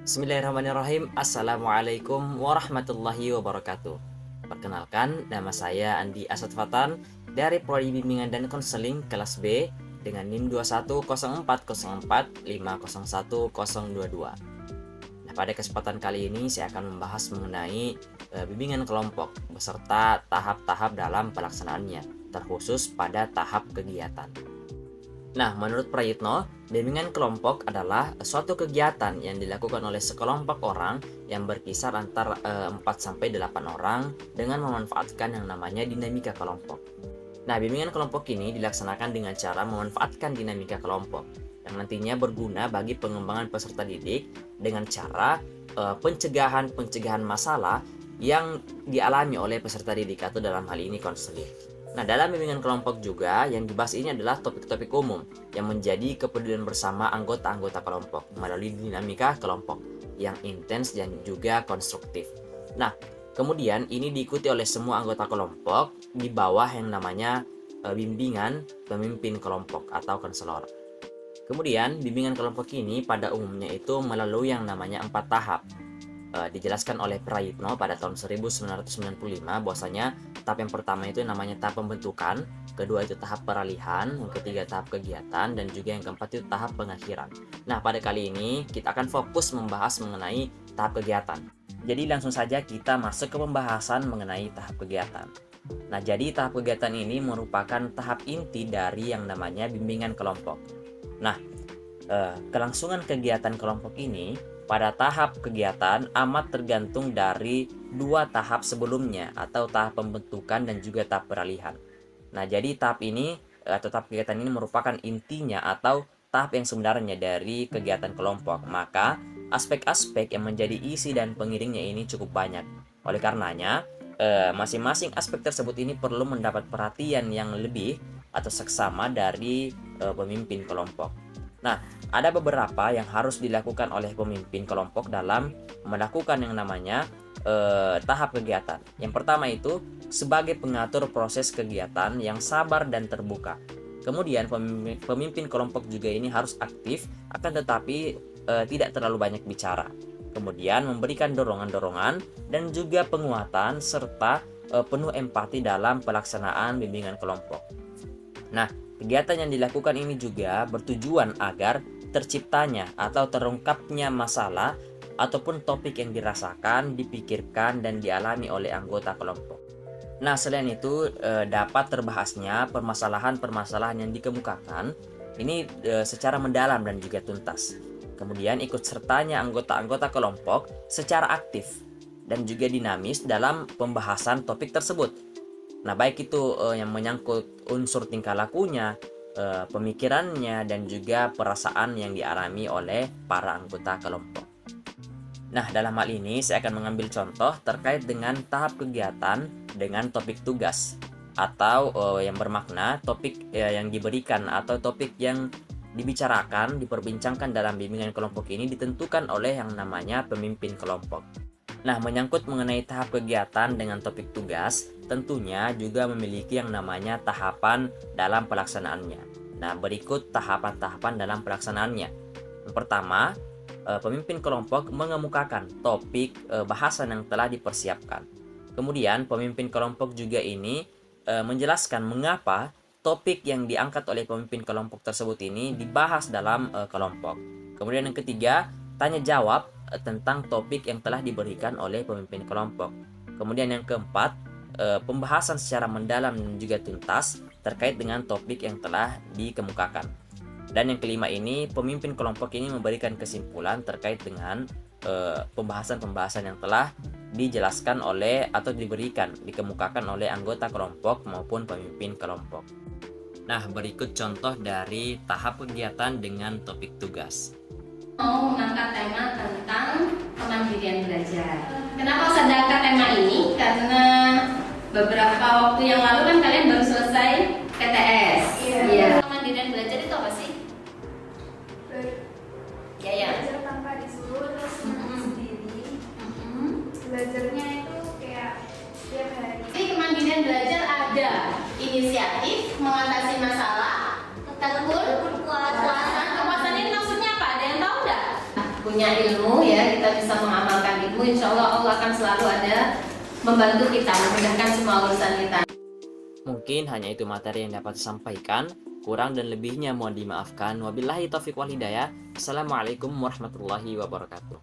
Bismillahirrahmanirrahim. Assalamualaikum warahmatullahi wabarakatuh. Perkenalkan, nama saya Andi Asad Fatan dari Prodi Bimbingan dan Konseling kelas B dengan NIM 210404501022. Nah, pada kesempatan kali ini saya akan membahas mengenai bimbingan kelompok beserta tahap-tahap dalam pelaksanaannya, terkhusus pada tahap kegiatan. Nah, menurut Prayitno, bimbingan kelompok adalah suatu kegiatan yang dilakukan oleh sekelompok orang yang berkisar antara 4-8 orang dengan memanfaatkan yang namanya dinamika kelompok. Nah, bimbingan kelompok ini dilaksanakan dengan cara memanfaatkan dinamika kelompok yang nantinya berguna bagi pengembangan peserta didik dengan cara pencegahan masalah yang dialami oleh peserta didik atau dalam hal ini konseling. Nah, dalam bimbingan kelompok juga yang dibahas ini adalah topik-topik umum yang menjadi kepedulian bersama anggota-anggota kelompok melalui dinamika kelompok yang intens dan juga konstruktif. Nah, kemudian ini diikuti oleh semua anggota kelompok di bawah yang namanya bimbingan pemimpin kelompok atau konselor. Kemudian, bimbingan kelompok ini pada umumnya itu melalui yang namanya 4 tahap. Dijelaskan oleh Prayitno pada tahun 1995 bahwasanya tahap yang pertama itu namanya tahap pembentukan, kedua itu tahap peralihan, yang ketiga tahap kegiatan, dan juga yang keempat itu tahap pengakhiran. Nah, pada kali ini kita akan fokus membahas mengenai tahap kegiatan. Jadi langsung saja kita masuk ke pembahasan mengenai tahap kegiatan. Nah, jadi tahap kegiatan ini merupakan tahap inti dari yang namanya bimbingan kelompok. Nah, kelangsungan kegiatan kelompok ini pada tahap kegiatan amat tergantung dari 2 tahap sebelumnya atau tahap pembentukan dan juga tahap peralihan. Nah, jadi tahap ini atau tahap kegiatan ini merupakan intinya atau tahap yang sebenarnya dari kegiatan kelompok. Maka aspek-aspek yang menjadi isi dan pengiringnya ini cukup banyak. Oleh karenanya, masing-masing aspek tersebut ini perlu mendapat perhatian yang lebih atau seksama dari pemimpin kelompok. Nah, ada beberapa yang harus dilakukan oleh pemimpin kelompok dalam melakukan yang namanya tahap kegiatan. Yang pertama itu sebagai pengatur proses kegiatan yang sabar dan terbuka. Kemudian pemimpin kelompok juga ini harus aktif, akan tetapi tidak terlalu banyak bicara. Kemudian memberikan dorongan-dorongan dan juga penguatan serta penuh empati dalam pelaksanaan bimbingan kelompok. Nah, kegiatan yang dilakukan ini juga bertujuan agar terciptanya atau terungkapnya masalah ataupun topik yang dirasakan, dipikirkan, dan dialami oleh anggota kelompok. Nah, selain itu dapat terbahasnya permasalahan-permasalahan yang dikemukakan ini secara mendalam dan juga tuntas. Kemudian ikut sertanya anggota-anggota kelompok secara aktif dan juga dinamis dalam pembahasan topik tersebut. Nah, baik itu yang menyangkut unsur tingkah lakunya, pemikirannya, dan juga perasaan yang dialami oleh para anggota kelompok. Nah, dalam hal ini saya akan mengambil contoh terkait dengan tahap kegiatan dengan topik tugas atau yang bermakna topik yang diberikan atau topik yang dibicarakan, diperbincangkan dalam bimbingan kelompok ini ditentukan oleh yang namanya pemimpin kelompok. Nah, menyangkut mengenai tahap kegiatan dengan topik tugas, tentunya juga memiliki yang namanya tahapan dalam pelaksanaannya. Nah, berikut tahapan-tahapan dalam pelaksanaannya. Yang pertama, pemimpin kelompok mengemukakan topik bahasan yang telah dipersiapkan. Kemudian, pemimpin kelompok juga ini menjelaskan mengapa topik yang diangkat oleh pemimpin kelompok tersebut ini dibahas dalam kelompok. Kemudian yang ketiga, tanya jawab tentang topik yang telah diberikan oleh pemimpin kelompok. Kemudian yang keempat, pembahasan secara mendalam dan juga tuntas terkait dengan topik yang telah dikemukakan. Dan yang kelima ini, pemimpin kelompok ini memberikan kesimpulan terkait dengan pembahasan-pembahasan yang telah dijelaskan oleh atau dikemukakan oleh anggota kelompok maupun pemimpin kelompok. Nah, berikut contoh dari tahap kegiatan dengan topik tugas. Mau mengangkat tema tentang kemandirian belajar. Kenapa harus ada angkat tema ini? Karena beberapa waktu yang lalu kan kalian baru selesai PTS. Iya. Kemandirian belajar itu apa sih? Ya. Belajar tanpa disuruh, terus sendiri. Belajarnya itu kayak setiap hari. Jadi kemandirian belajar ada inisiatif, mengatasi masalah, tekun, kepuasan. Kepuasan ini maksudnya apa? Ada yang tahu nggak? Punya punya ilmu ya, kita bisa mengamalkan ilmu, insya Allah Allah akan selalu ada membantu kita, memudahkan semua urusan kita. Mungkin hanya itu materi yang dapat disampaikan. Kurang dan lebihnya mohon dimaafkan. Wabillahi taufiq wal hidayah. Assalamualaikum warahmatullahi wabarakatuh.